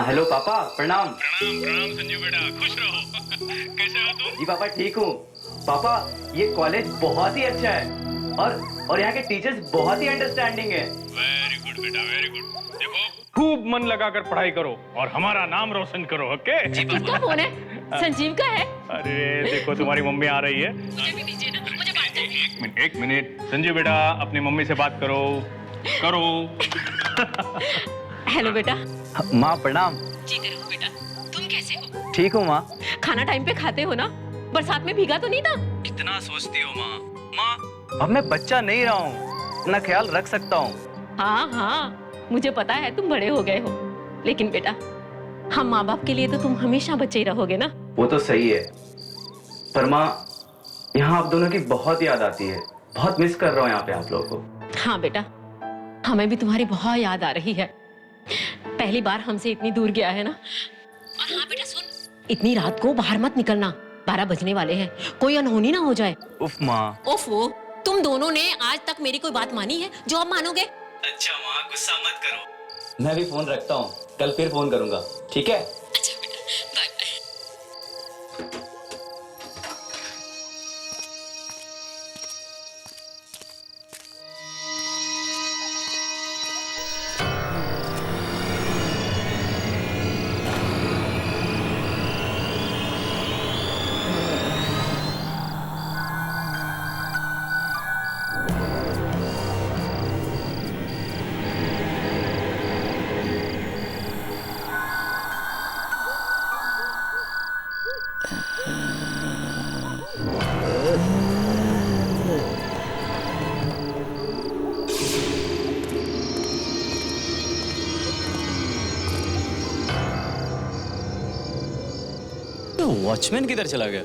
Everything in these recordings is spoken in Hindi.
हेलो पापा, प्रणाम। प्रणाम प्रणाम संजू बेटा, खुश रहो। कैसे हो तुम? जी पापा ठीक हूँ। पापा ये कॉलेज बहुत ही अच्छा है और यहाँ के टीचर्स बहुत ही अंडरस्टैंडिंग है। वेरी गुड बेटा, वेरी गुड। देखो खूब मन लगाकर पढ़ाई करो और हमारा नाम रोशन करो, ओके? किसका फोन है? संजीव का है। अरे देखो तुम्हारी मम्मी आ रही है। मुझे भी दीजिए ना, मुझे बात करनी है। एक मिनट संजू बेटा, अपनी मम्मी से बात करो करो। हेलो बेटा। माँ प्रणाम। जीते रहो बेटा। तुम कैसे हो? ठीक हूँ माँ। खाना टाइम पे खाते हो ना? बरसात में भीगा तो नहीं था? कितना सोचती हो माँ। अब मैं बच्चा नहीं रहा हूँ, अपना ख्याल रख सकता हूँ। हाँ हाँ, मुझे पता है तुम बड़े हो गए हो, लेकिन बेटा हम माँ बाप के लिए तो तुम हमेशा बच्चे ही रहोगे ना। वो तो सही है, पर माँ यहाँ आप दोनों की बहुत याद आती है। बहुत मिस कर रहा हूँ यहाँ पे आप लोगों को। हाँ बेटा, हमें भी तुम्हारी बहुत याद आ रही है। पहली बार हमसे इतनी दूर गया है ना। और हाँ बेटा सुन, इतनी रात को बाहर मत निकलना, 12 बजने वाले हैं, कोई अनहोनी ना हो जाए। उफ माँ। ओफो, तुम दोनों ने आज तक मेरी कोई बात मानी है जो अब मानोगे? अच्छा माँ, गुस्सा मत करो। मैं भी फोन रखता हूँ, कल फिर फोन करूंगा, ठीक है? अच्छा बेटा, बाय बाय। वॉचमैन किधर चला गया?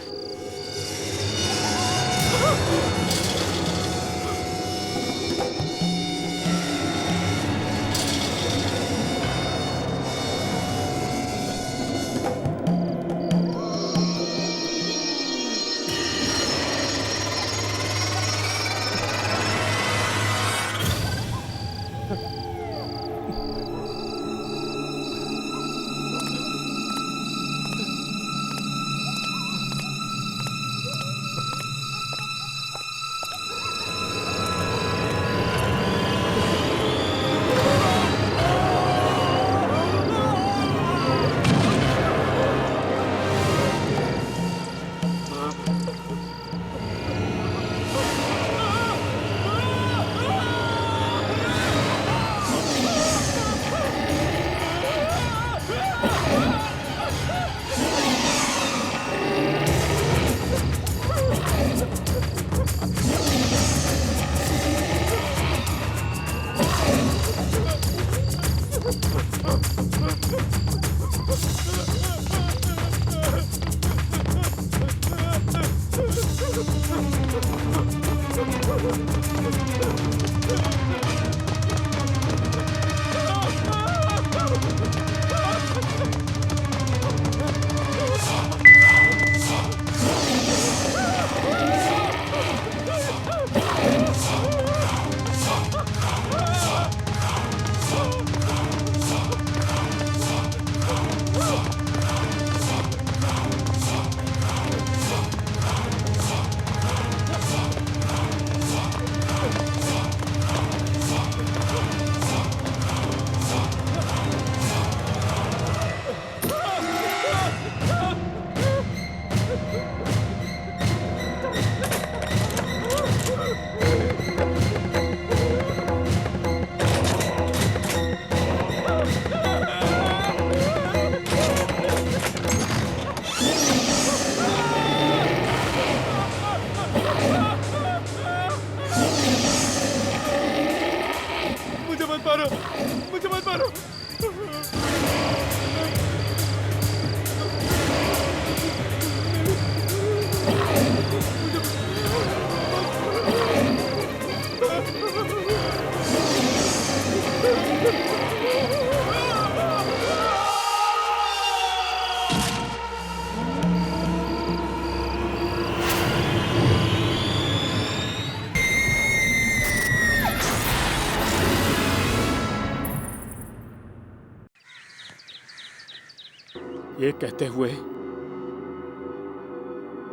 ये कहते हुए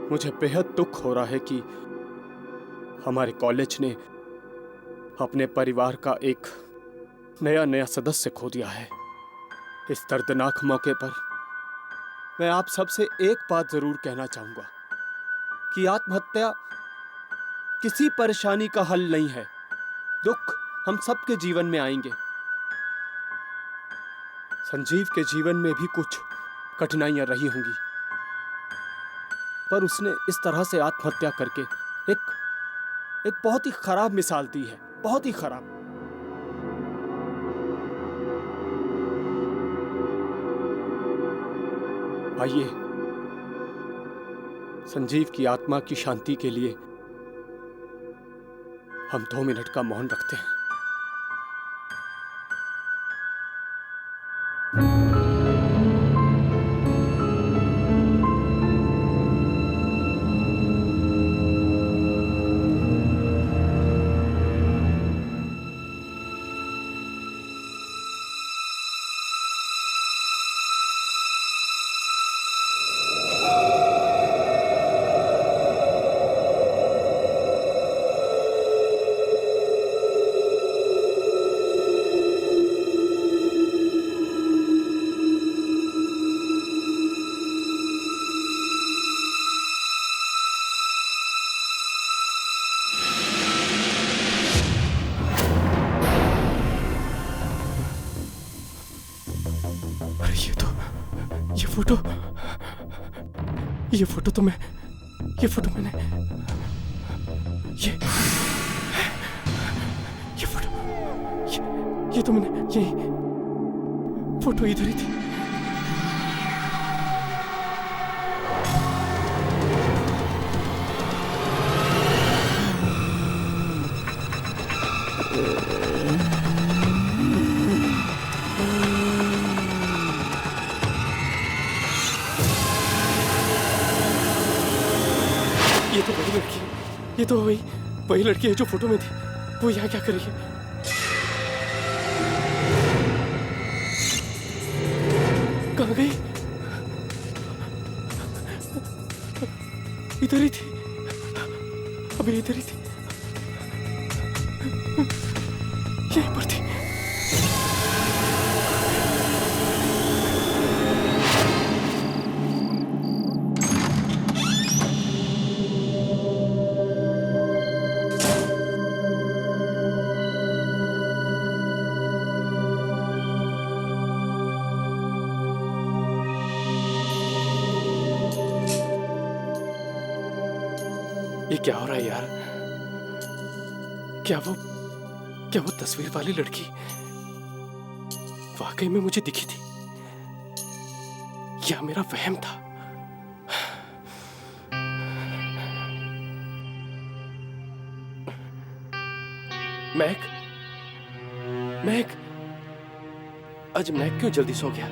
मुझे बेहद दुख हो रहा है कि हमारे कॉलेज ने अपने परिवार का एक नया सदस्य खो दिया है। इस दर्दनाक मौके पर मैं आप सबसे एक बात जरूर कहना चाहूंगा कि आत्महत्या किसी परेशानी का हल नहीं है। दुख हम सबके जीवन में आएंगे। संजीव के जीवन में भी कुछ कठिनाइयां रही होंगी, पर उसने इस तरह से आत्महत्या करके एक बहुत ही खराब मिसाल दी है, बहुत ही खराब। आइए संजीव की आत्मा की शांति के लिए हम 2 मिनट का मौन रखते हैं। ये फोटो मैंने ये तो मैंने ये फोटो इधर ही थी। ये तो वही लड़की, ये तो वही लड़की है जो फोटो में थी। वो यहाँ क्या कर रही है? कहाँ गई? इधर ही थी, अभी इधर ही थी, यहीं पर थी। ये क्या हो रहा है यार? क्या वो तस्वीर वाली लड़की वाकई में मुझे दिखी थी या मेरा वहम था? मैक आज मैक क्यों जल्दी सो गया?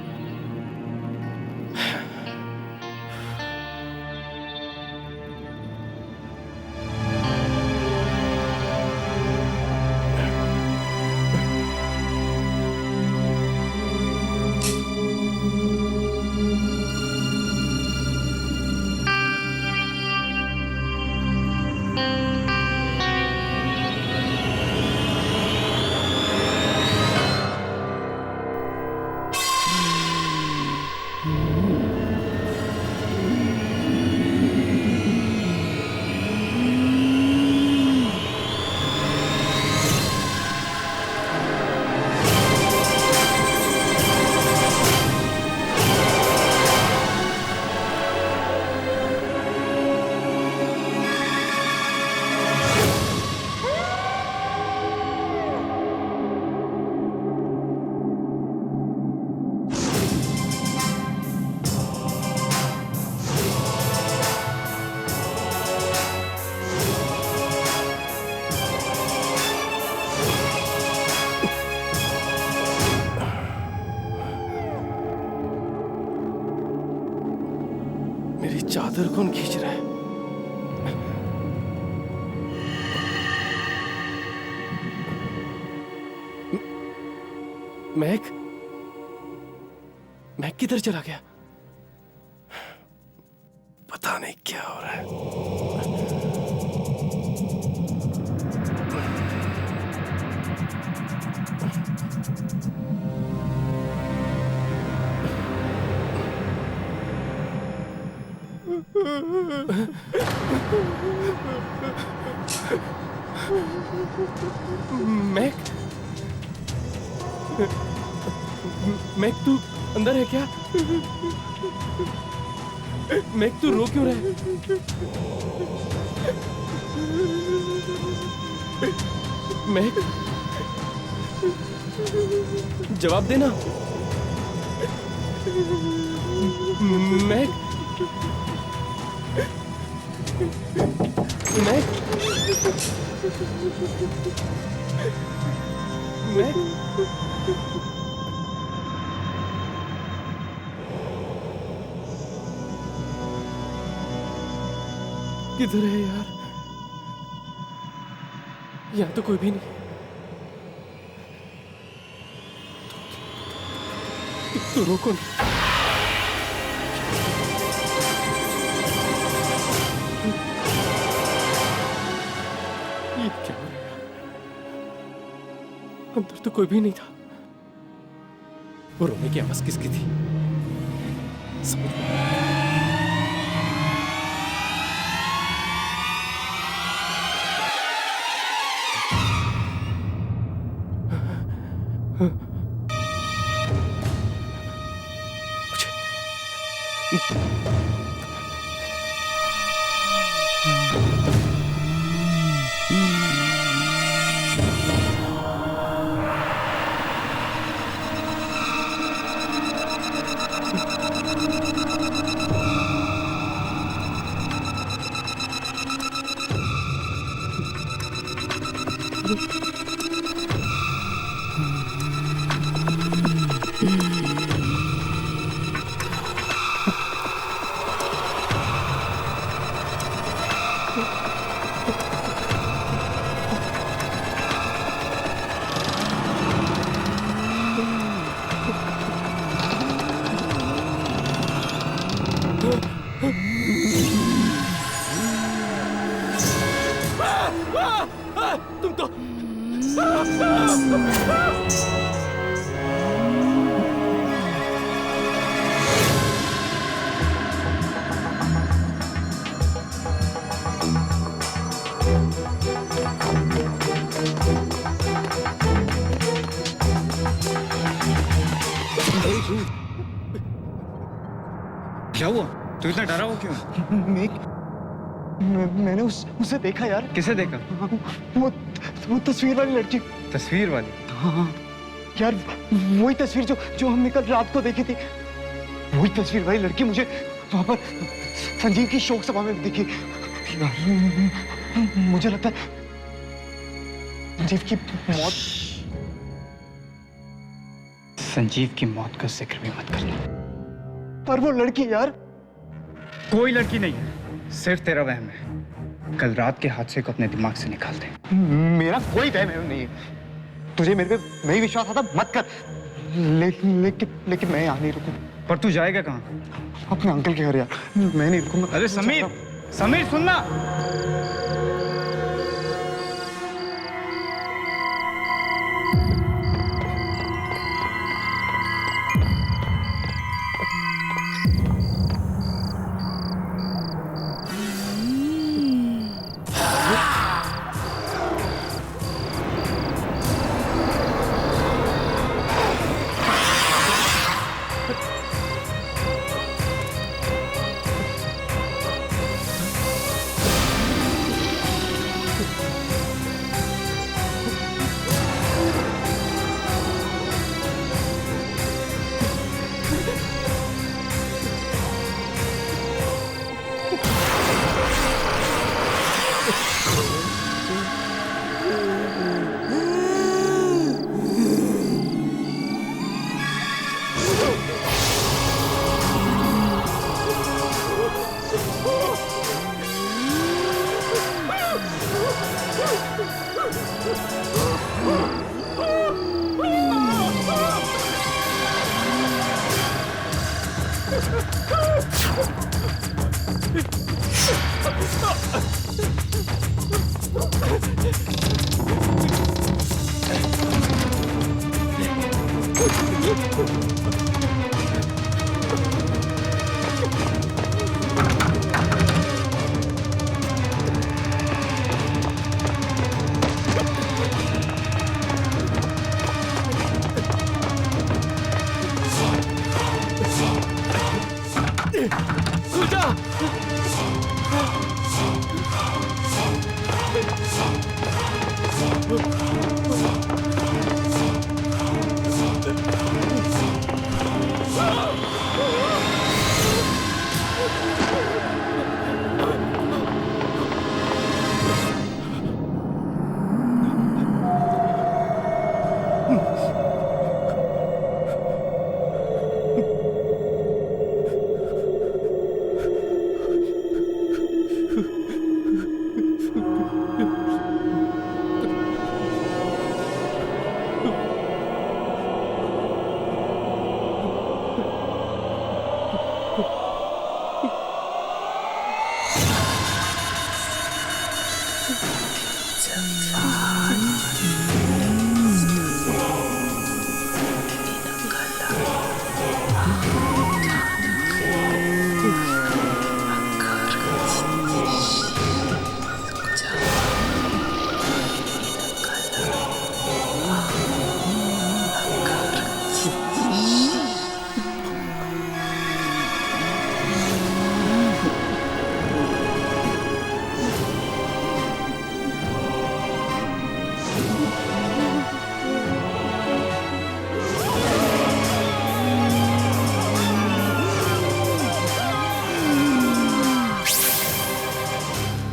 मेरी चादर कौन खींच रहा है? मैक किधर चला गया? नहीं क्या हो रहा है। मैक, मैक तू अंदर है क्या? मैक तू रो क्यों रहा है? मैक, जवाब देना। मैक, मैक, मैक, किधर है यार? यहाँ तो कोई भी नहीं। तो रोको ना। ये क्या हो रहा है? अंदर तो कोई भी नहीं था। वो रोने की आवाज किसकी थी? समझ में नहीं। तुम तो क्या हुआ? तू इतना डरा हुआ क्यों? मैंने उसे देखा यार। किसे देखा? वो तस्वीर वाली लड़की। तस्वीर वाली? हाँ यार, वही तस्वीर जो हमने कल रात को देखी थी। वही तस्वीर वाली लड़की मुझे वहां पर संजीव की शोक सभा में दिखी यार। मुझे लगता है संजीव की मौत। संजीव की मौत का जिक्र भी मत करना। पर वो लड़की यार। कोई लड़की नहीं है, सिर्फ तेरा वहम है। कल रात के हादसे को अपने दिमाग से निकाल दे। मेरा कोई वहम नहीं है। तुझे मेरे पे नहीं विश्वास आता मत कर। लेकिन मैं यहाँ नहीं रुकूं। पर तू जाएगा कहाँ? अपने अंकल के घर यार। मैं नहीं रुकूंगा। अरे समीर, समीर सुनना।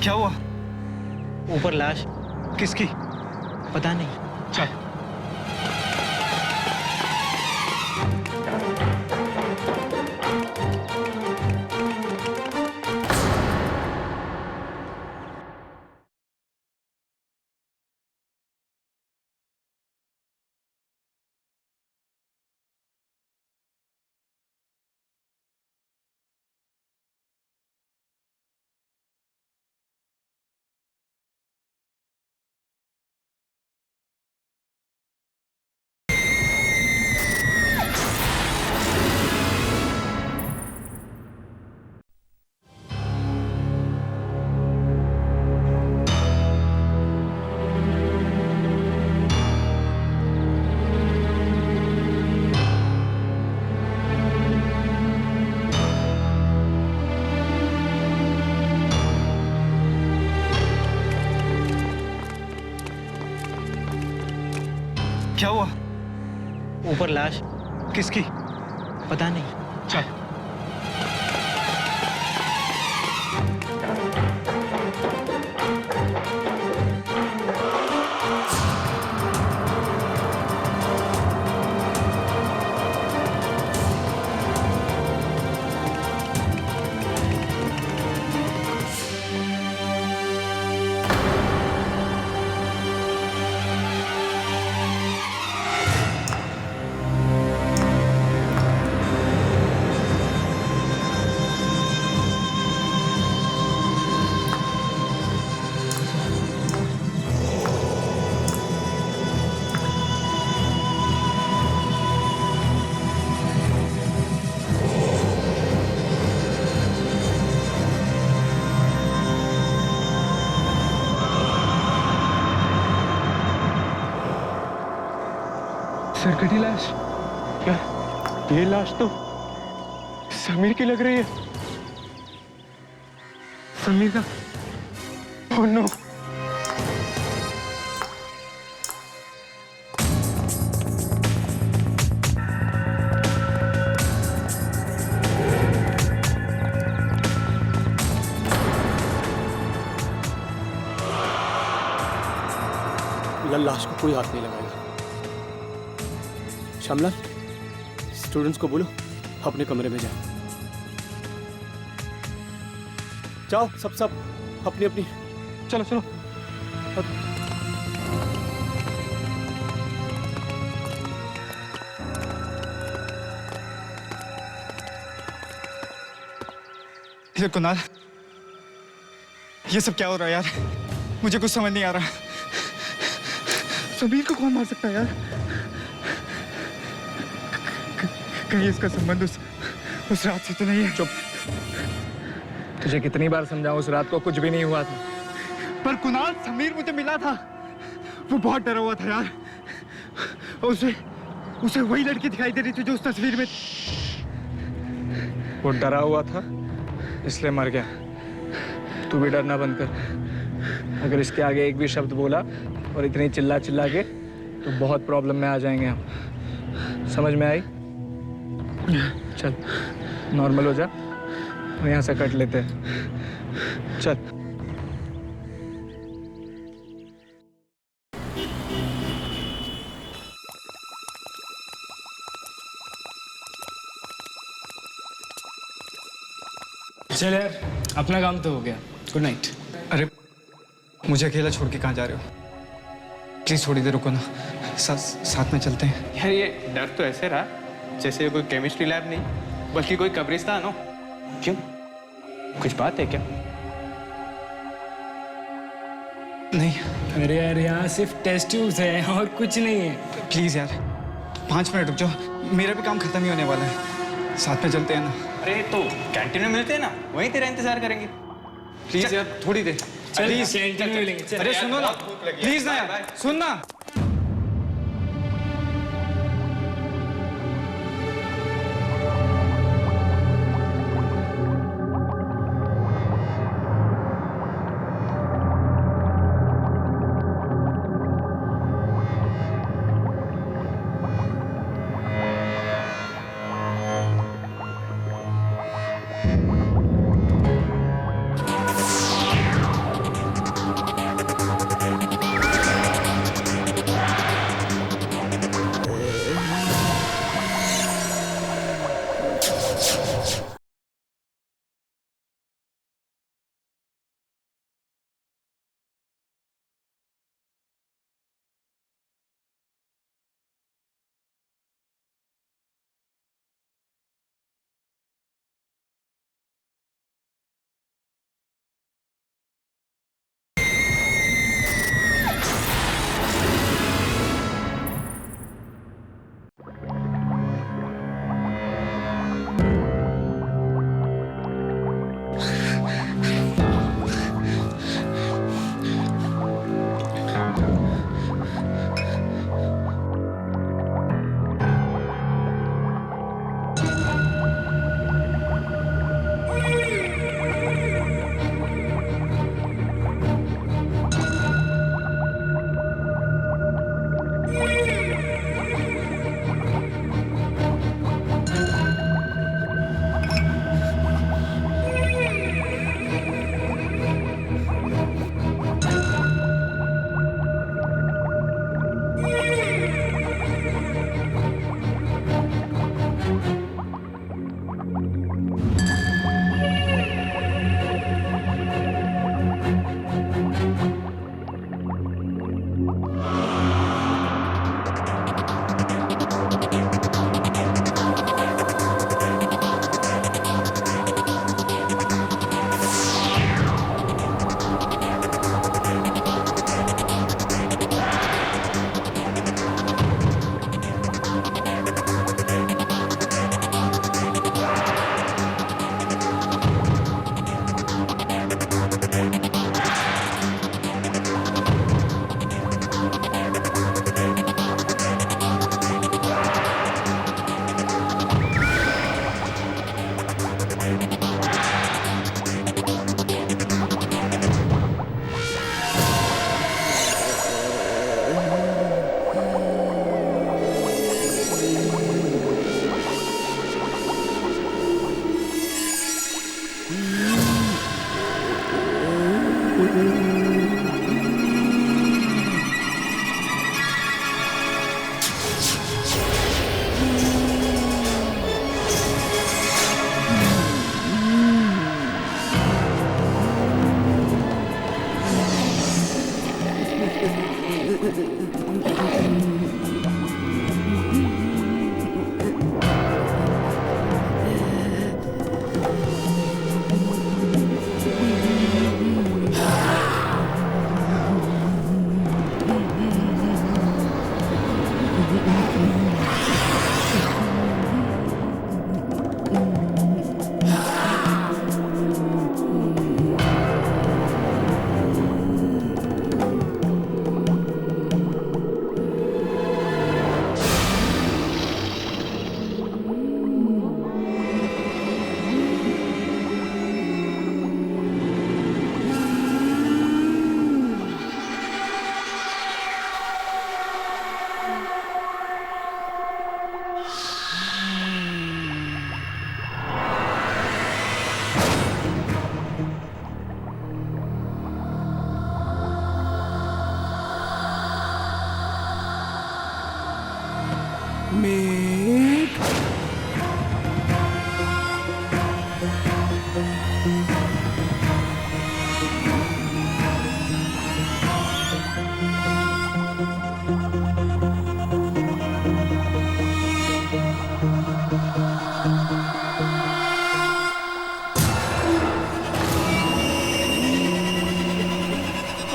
क्या हुआ? ऊपर लाश किसकी? पता नहीं। चल। क्या हुआ? ऊपर लाश किसकी? पता नहीं। चल। सरकटी लाश? क्या? ये लाश तो समीर की लग रही है। समीर का? Oh no. लाश को कोई हाथ नहीं लगाएगा। श्यामलाल, स्टूडेंट्स को बोलो अपने कमरे में जाओ। जाओ सब अपनी अपनी। चलो चलो। ये कुणाल, ये सब क्या हो रहा है यार? मुझे कुछ समझ नहीं आ रहा। समीर को कौन मार सकता है यार? कहीं इसका संबंध उस रात से तो नहीं है? चुप। तुझे कितनी बार समझाऊं, उस रात को कुछ भी नहीं हुआ था। पर कुणाल, समीर मुझे मिला था, वो बहुत डरा हुआ था यार। उसे वही लड़की दिखाई दे रही थी जो उस तस्वीर में। वो डरा हुआ था इसलिए मर गया। तू भी डरना बंद कर। अगर इसके आगे एक भी शब्द बोला और इतनी चिल्ला चिल्ला के, तो बहुत प्रॉब्लम में आ जाएंगे हम। समझ में आई? चल नॉर्मल हो जा और यहाँ से कट लेते हैं। चल। चल यार, अपना काम तो हो गया। Good night. अरे मुझे अकेला छोड़ के कहाँ जा रहे हो? प्लीज थोड़ी देर रुको ना, साथ में चलते हैं। यार ये डर तो ऐसे रहा जैसे कोई केमिस्ट्री लैब नहीं बल्कि कोई कब्रिस्तान हो। क्यों, कुछ बात है क्या? नहीं। अरे यार, यहाँ सिर्फ टेस्ट ट्यूब्स है और कुछ नहीं है। प्लीज यार 5 मिनट रुक जाओ, मेरा भी काम खत्म ही होने वाला है। साथ में चलते हैं ना। अरे तो कैंटीन में मिलते हैं ना, वहीं तेरा इंतजार करेंगे। प्लीज यार थोड़ी देर। प्लीज कैंटीन में मिलेंगे। चल। अरे सुनो ना प्लीज ना यार, सुन ना।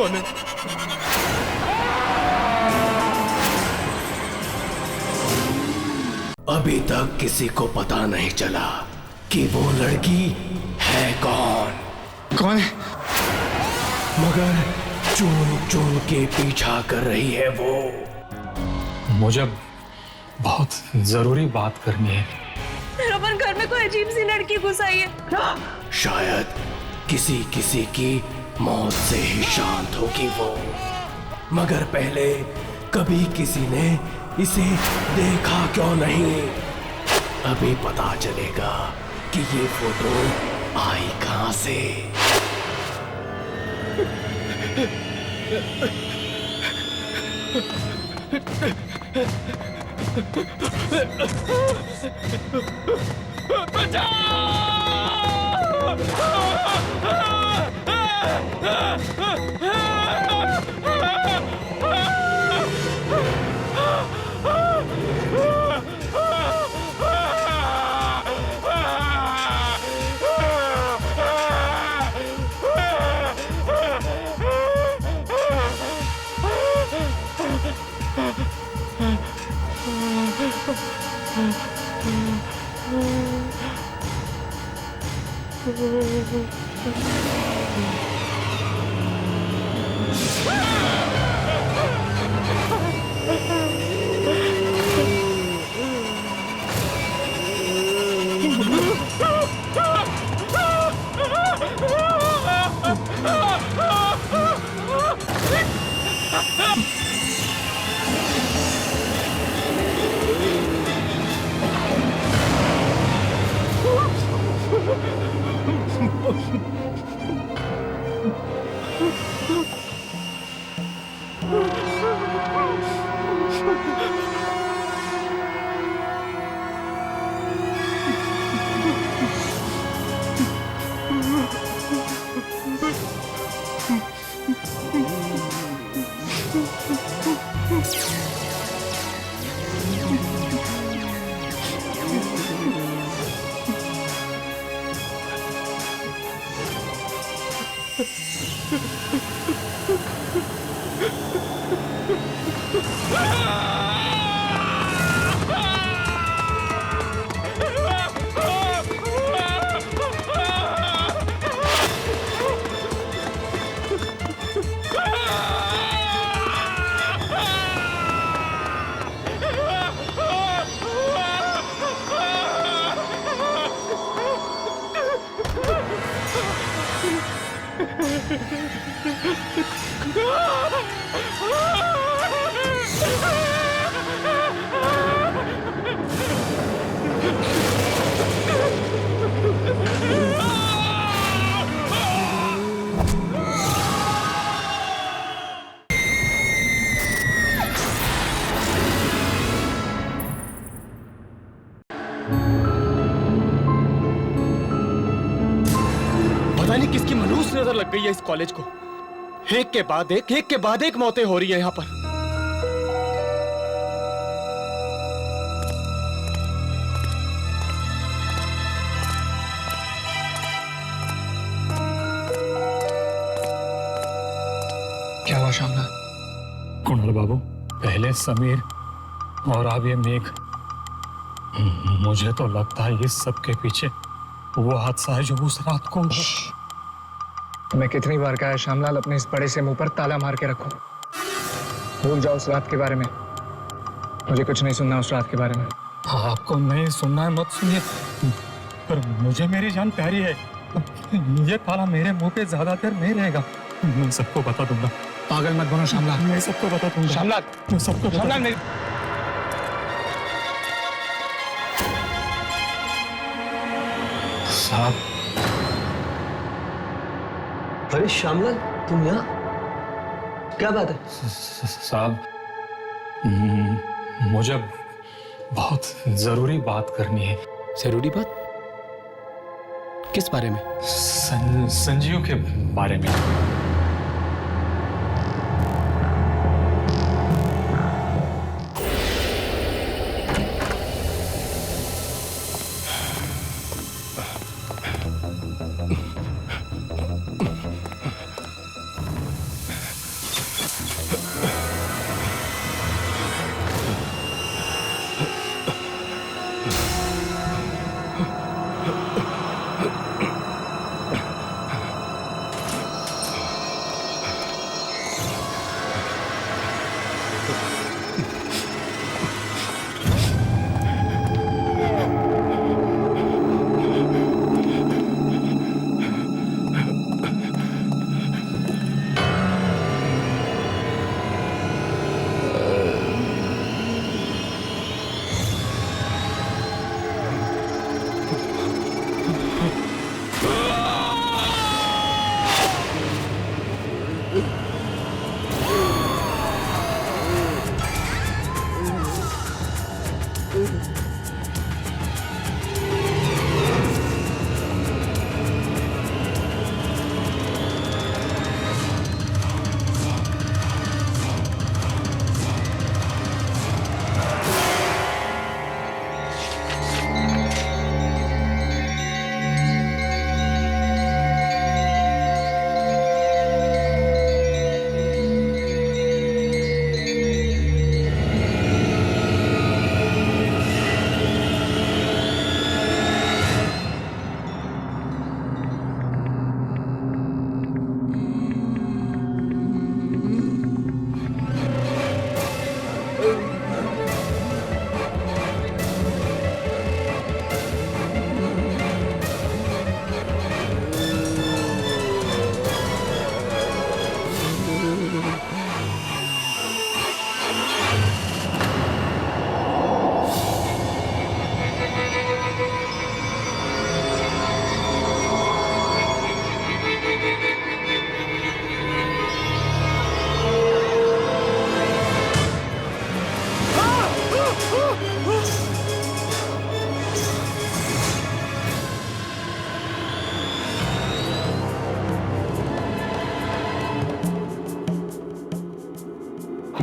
कौन है? अभी तक किसी को पता नहीं चला कि वो लड़की है कौन। कौन है? मगर चुन चुन के पीछा कर रही है वो। मुझे बहुत जरूरी बात करनी है। रोमन, घर में कोई अजीब सी लड़की घुस आई है। शायद किसी किसी की मौत से ही शांत होगी वो, मगर पहले कभी किसी ने इसे देखा क्यों नहीं? अभी पता चलेगा कि ये फोटो आई कहां से। पता नहीं किसकी मनहूस नजर लग गई है इस कॉलेज को। एक के बाद एक मौतें हो रही है यहाँ पर। क्या हुआ श्यामलाल? कुणाल बाबू, पहले समीर और अब ये मेघ। मुझे तो लगता है इस सब के पीछे वो हादसा है जो उस रात को। मैं कितनी बार कहा है श्यामलाल, अपने इस बड़े से मुंह पर ताला मार के रखो। भूल जाओ उस रात के बारे में। मुझे कुछ नहीं सुनना उस रात के बारे में। आपको नहीं सुनना है मत सुनिए, पर मुझे मेरी जान प्यारी है। ये ताला मेरे मुंह पे ज्यादा देर नहीं रहेगा। मैं सबको बता दूंगा। पागल मत बनो श्यामलाल। मैं सबको बता दूंगा। श्यामलाल, मैं सबको श्यामलाल मेरी साहब। अरे श्यामलाल, तुम यहाँ? क्या बात है? साहब, मुझे बहुत जरूरी बात करनी है। जरूरी बात? किस बारे में? संजीव के बारे में।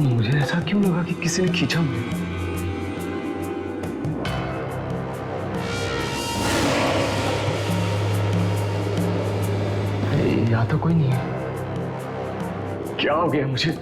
मुझे ऐसा क्यों लगा कि किसी ने खींचा मुझे? यहाँ तो कोई नहीं है। क्या हो गया मुझे?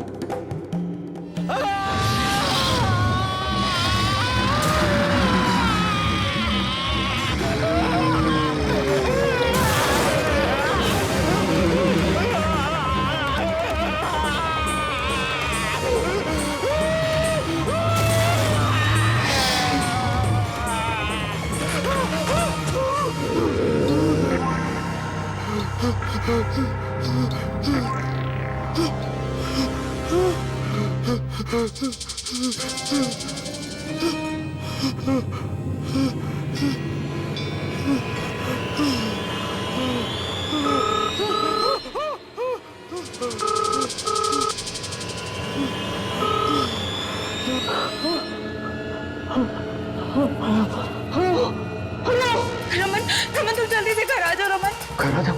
रमन, रमन तुम जल्दी से घर आ जाओ रमन। घर आ जाओ?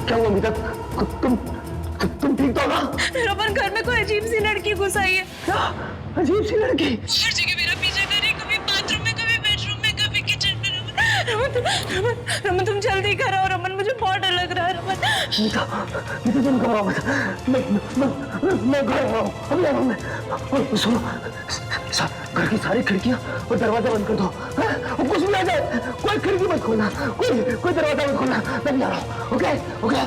क्या हुआ अमिता? तुम ठीक तो ना? रमन घर में कोई अजीब सी लड़की घुस आई है। क्या अजीब सी लड़की? हर जगह मेरा पीछा कर रही, कभी बाथरूम में, कभी बेडरूम में, कभी किचन में। रमन तुम जल्दी घर आओ रमन, मुझे बहुत डर लग रहा है रमन। मीता तुम घबराओ मत। मैं घर आ रहा हूँ, अभी आ रहा हूँ मैं। और सुनो, घर की सारी खिड़कियां और दरवाजा बंद कर दो। और कुछ भी आ जाए, कोई खिड़की मत खोलना, कोई दरवाजा मत खोलना। मैं भी आ रहा हूँ। Okay okay.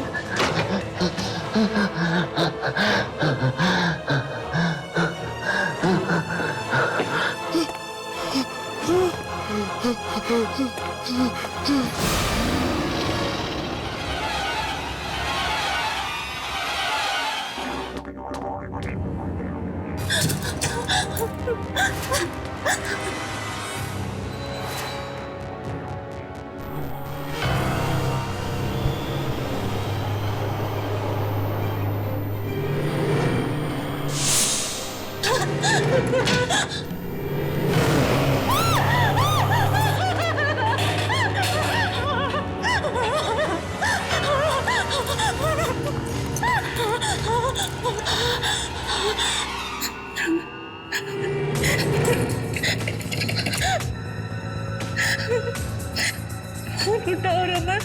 उठाओ रमन।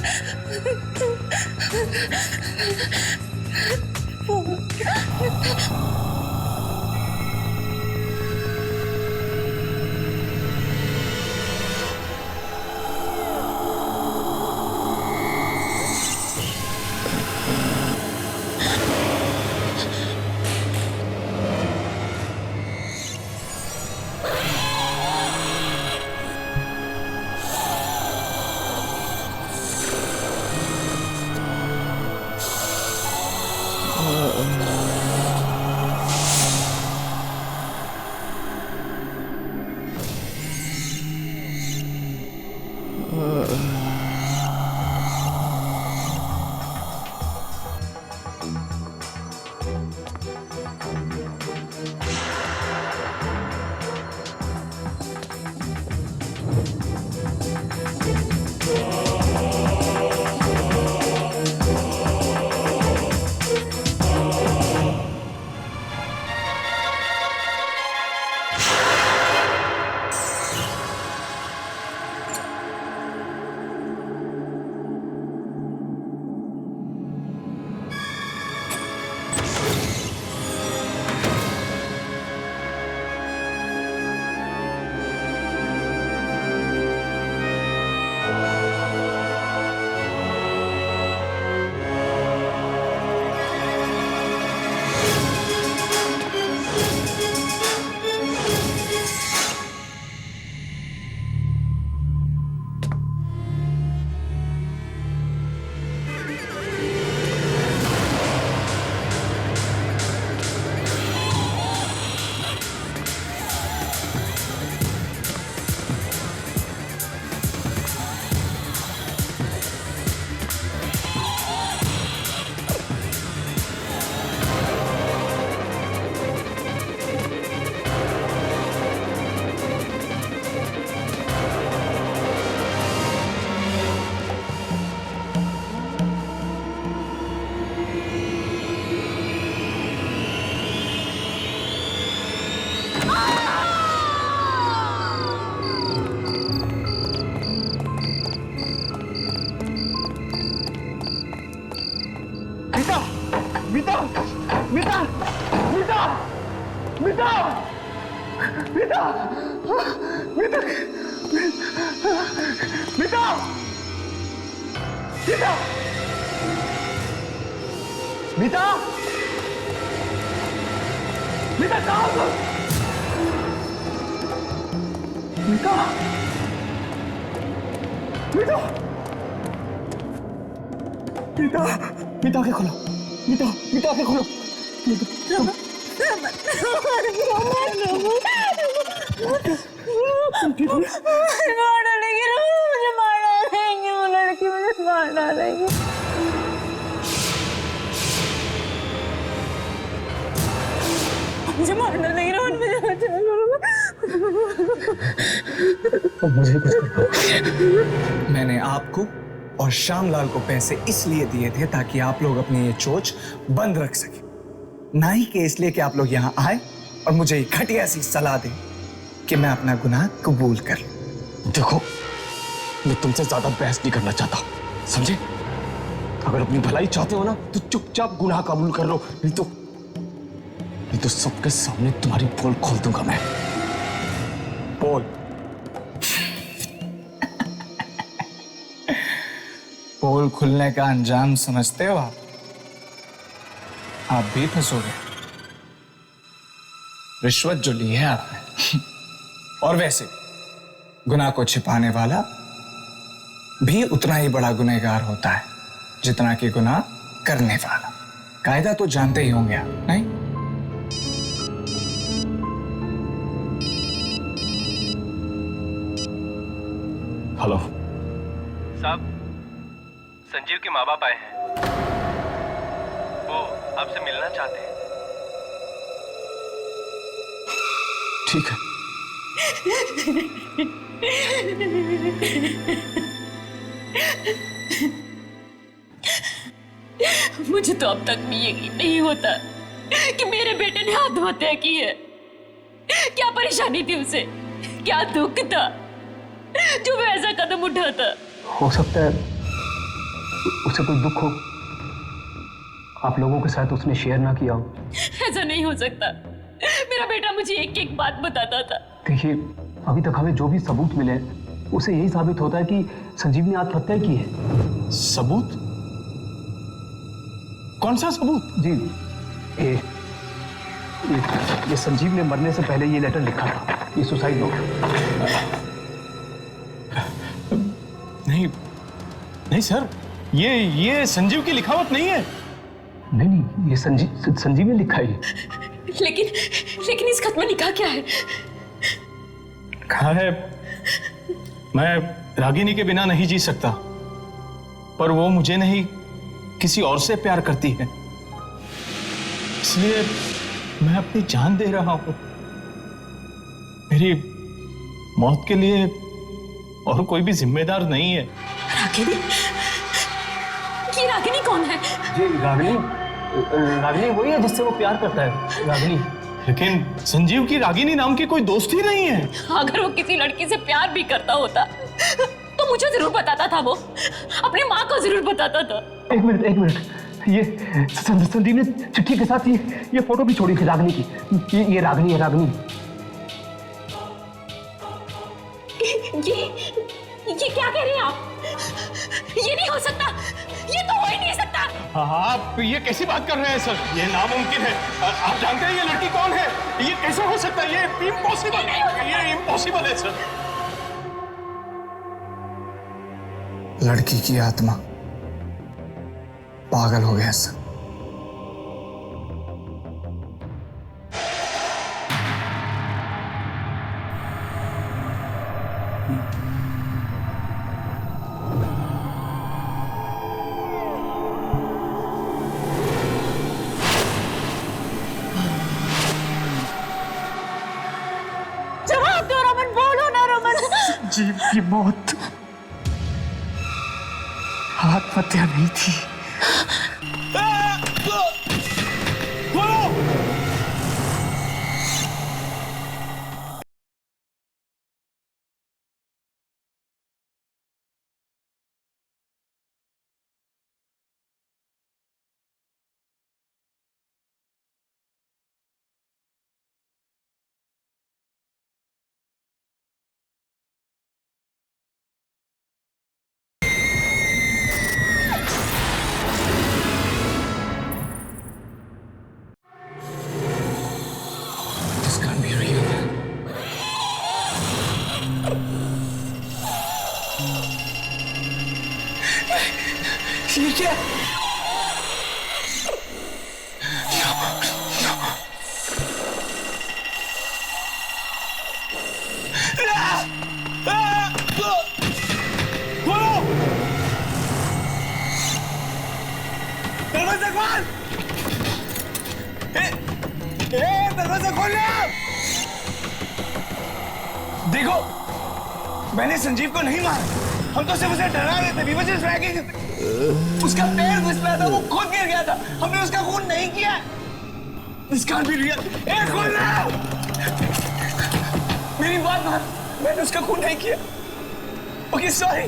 मीता मीता मीता मीता मीता मीता मीता मीता मीता मीता कहाँ हो? मीता मीता मीता मीता आंखें खोलो मीता मीता आंखें खोलो मार डालेंगे मुझे मार डालेंगे वो लड़की मुझे मार डालेंगे मुझे मार डालेंगे रोहन मुझे मुझे कुछ मैंने आपको और श्यामलाल को पैसे इसलिए दिए थे ताकि आप लोग अपनी ये चोच बंद रख सके, ना ही कि इसलिए कि आप लोग यहाँ आए और मुझे एक घटिया सी सलाह दें कि मैं अपना गुनाह कबूल कर लूं। देखो, मैं तुमसे ज्यादा बहस नहीं करना चाहता, समझे? अगर अपनी भलाई चाहते हो ना तो चुपचाप गुनाह कबूल कर लो, नहीं तो सबके सामने तुम्हारी पोल खोल दूंगा मैं। पोल पोल खुलने का अंजाम समझते हो आप भी फंसोगे। रिश्वत जो ली है आपने और वैसे गुनाह को छिपाने वाला भी उतना ही बड़ा गुनहगार होता है जितना कि गुनाह करने वाला। कायदा तो जानते ही होंगे आप, नहीं? हेलो साहब, संजीव के माँ बाप आए हैं, वो आपसे मिलना चाहते हैं। ठीक है। मुझे तो अब तक भी यकीन नहीं होता कि मेरे बेटे ने आत्महत्या की है। क्या परेशानी थी उसे, क्या दुख था जो वह ऐसा कदम उठाता। हो सकता है उसे कोई दुख हो, आप लोगों के साथ उसने शेयर ना किया हो। ऐसा नहीं हो सकता। मेरा बेटा मुझे एक एक बात बताता था। देखिए, अभी तक हमें जो भी सबूत मिले हैं उसे यही साबित होता है कि संजीव ने आत्महत्या की है। सबूत? कौन सा सबूत? जी, ये संजीव ने मरने से पहले ये लेटर लिखा था, ये सुसाइड नोट। नहीं सर, ये संजीव की लिखावट नहीं है। नहीं, ये संजीव ने लिखा है। लेकिन इस खत में लिखा क्या है? कहा है, मैं रागिनी के बिना नहीं जी सकता, पर वो मुझे नहीं किसी और से प्यार करती है, इसलिए मैं अपनी जान दे रहा हूं। मेरी मौत के लिए और कोई भी जिम्मेदार नहीं है। रागिनी? ये रागिनी कौन है? जी, रागिनी वही है जिससे वो प्यार करता है, रागिनी। लेकिन संजीव की रागिनी नाम की कोई दोस्त ही नहीं है। अगर वो किसी लड़की से प्यार भी करता होता तो मुझे जरूर बताता था, वो अपनी माँ को जरूर बताता था। एक मिनट, ये संदीप ने चिट्ठी के साथ ये फोटो भी छोड़ी थी रागिनी की। ये रागिनी है, रागिनी। ये क्या कह रहे हैं आप? ये नहीं हो सकता, ये तो हो ही नहीं सकता। आप ये कैसी बात कर रहे हैं सर? ये नामुमकिन है। आप जानते हैं ये लड़की कौन है? ये कैसे हो सकता है? ये इम्पॉसिबल है, ये इम्पॉसिबल है सर। लड़की की आत्मा पागल हो गया सर। जवाब दो रमन, बोलो ना रमन। जीव की मौत आत्महत्या नहीं थी। ये क्या? दरवाजा खोल! दरवाजा खोल! देखो, मैंने संजीव को नहीं मारा, हम तो सिर्फ उसे डरा रहे थे। We were just dragging him. उसका पैर फिसला था, वो खुद गिर गया था, हमने उसका खून नहीं किया। This can't be real. खोल ना! मेरी बात मान, मैंने उसका खून नहीं किया। Okay, sorry.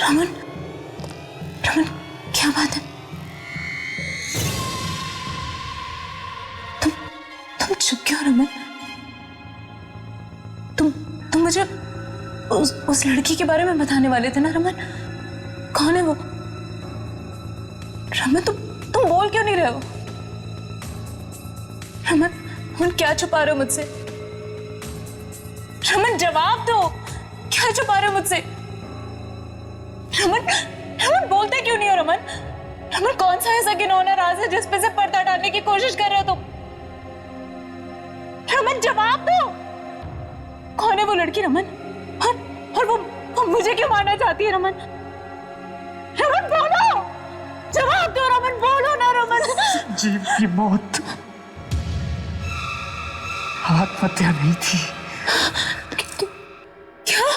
रमन, रमन, क्या बात है? तुम चुप क्यों रमन? तुम मुझे उस लड़की के बारे में बताने वाले थे ना रमन? कौन है वो? रमन, तुम बोल क्यों नहीं रहे हो? रमन, क्या छुपा रहे हो मुझसे? रमन, जवाब दो, क्या छुपा रहे हो मुझसे? रमन, रमन, बोलते क्यों नहीं हो रमन? रमन, कौन सा ऐसा घिनौना राज है जिस पे से पर्दा डालने की कोशिश कर रहे हो तुम? रमन, जवाब दो, कौन है वो लड़की रमन? और वो मुझे क्यों मारना चाहती है रमन? रमन, बोलो, जवाब दो रमन, बोलो ना रमन। संजीव की मौत आत्महत्या नहीं थी। क्या?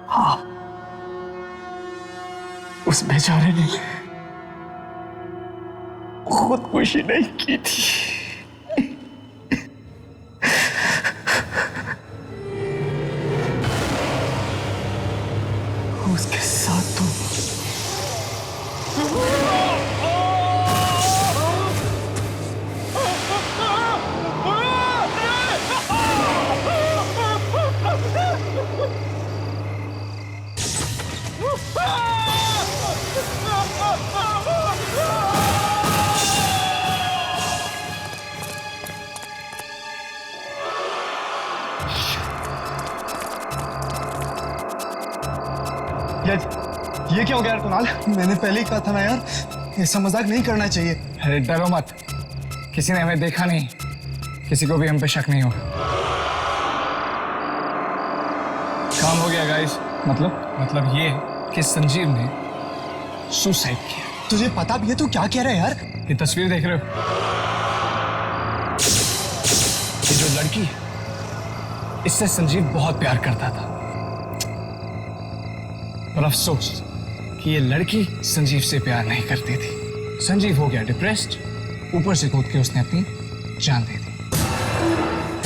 हाँ, उस बेचारे ने खुदकुशी नहीं की थी। उसके साथ तो ये क्या हो गया यार कुणाल? मैंने पहले ही कहा था ना यार, ऐसा मजाक नहीं करना चाहिए। अरे डरो मत, किसी ने हमें देखा नहीं, किसी को भी हम पे शक नहीं होगा। काम हो गया गाइस। मतलब ये कि संजीव ने सुसाइड किया। तुझे पता भी है तू क्या कह रहा है यार? ये तस्वीर देख रहे हो? ये जो लड़की है, इससे संजीव बहुत प्यार करता था, पर अफसोस कि ये लड़की संजीव से प्यार नहीं करती थी। संजीव हो गया डिप्रेस्ड, ऊपर से कूद के उसने अपनी जान दे दी।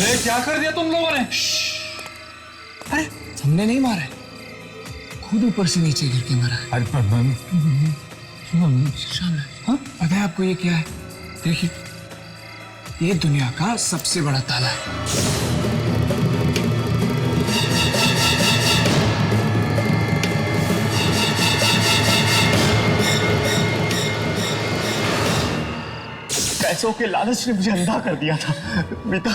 अरे क्या कर दिया तुम लोगों ने? अरे हमने नहीं मारा है, खुद ऊपर से नीचे गिर के मारा है। अरे हाँ, पता है आपको ये क्या है? देखिए, ये दुनिया का सबसे बड़ा ताला है। पैसों के लालच ने मुझे अंधा कर दिया था। बीता,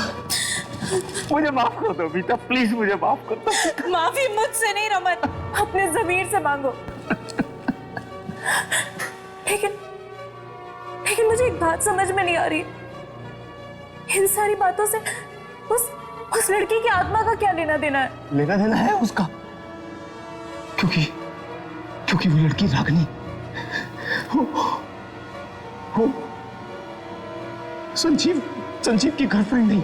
मुझे माफ कर दो बीता, प्लीज मुझे माफ कर दो। माफी मुझसे नहीं रमन, अपने जमीर से मांगो। लेकिन मुझे एक बात समझ में नहीं आ रही, इन सारी बातों से उस लड़की की आत्मा का क्या लेना देना है? लेना देना है उसका, क्योंकि वो लड़की रागिनी वो संजीव की गर्लफ्रेंड नहीं,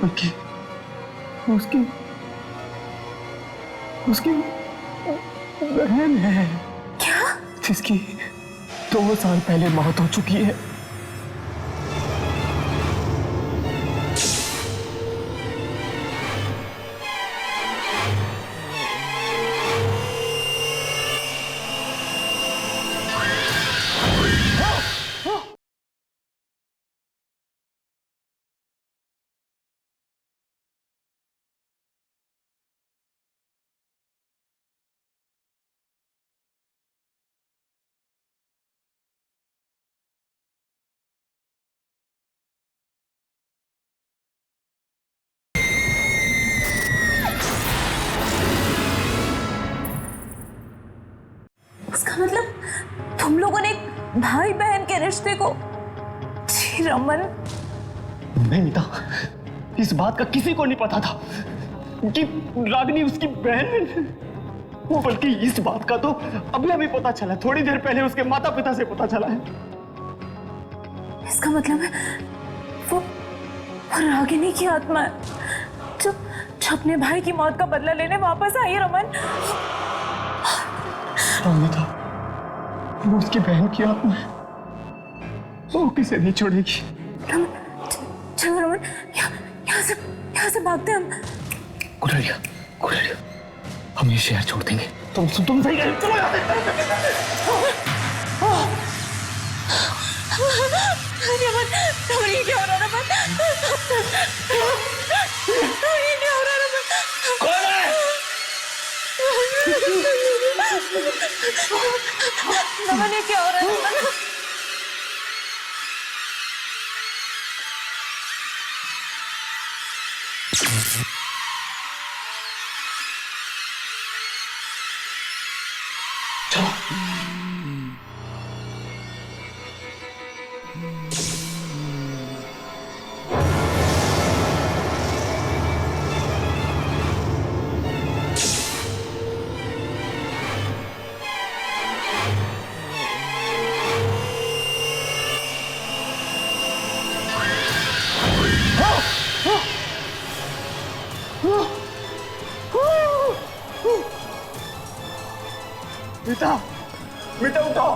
बल्कि उसकी बहन है। क्या? जिसकी 2 साल पहले मौत हो चुकी है। तुम लोगों ने एक भाई बहन के रिश्ते को। जी रमन, नहीं मीता, इस बात का किसी को नहीं पता था कि रागिनी उसकी बहन है। वो बल्कि इस बात का तो अभी अभी पता चला, थोड़ी देर पहले उसके माता पिता से पता चला है। इसका मतलब है वो रागिनी की आत्मा है जो अपने भाई की मौत का बदला लेने वापस आई है रमन। मीता, वो उसकी बहन की आत्मा है, वो किसे नहीं छोड़ेगी। रमन, चलो रमन, यहाँ से भागते हम। गुड़रिया, हम ये शहर छोड़ देंगे। तुम सही कह रहे हो, चलो यहाँ से। रमन, ये क्या हो रहा है रमन? ये क्या हो रहा है रमन? कौन है? रमन, ये क्या हो रहा है रमन? मीता उठो,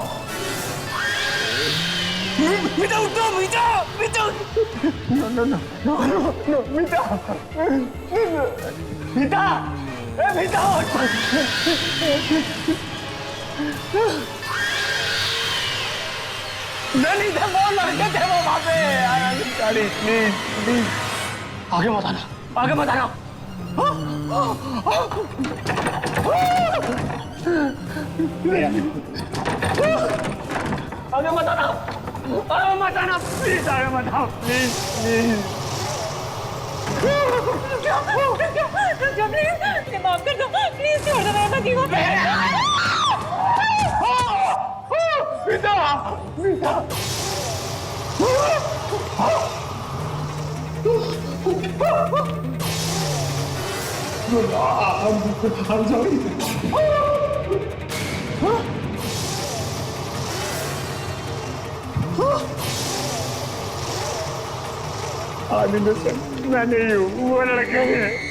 मीता उठो, मीता। नो, मीता, मीता उठो। नहीं थे वो लड़के थे वो वहां पे। प्लीज आगे मत आना, आगे मत आना। आगे मत आना, प्लीज आगे मत आओ, प्लीज। प्लीज माफ कर दो, प्लीज छोड़ दो मेरे पति को। मीता, I'm sorry. I'm innocent. मैं नहीं हूँ, वो लड़का है।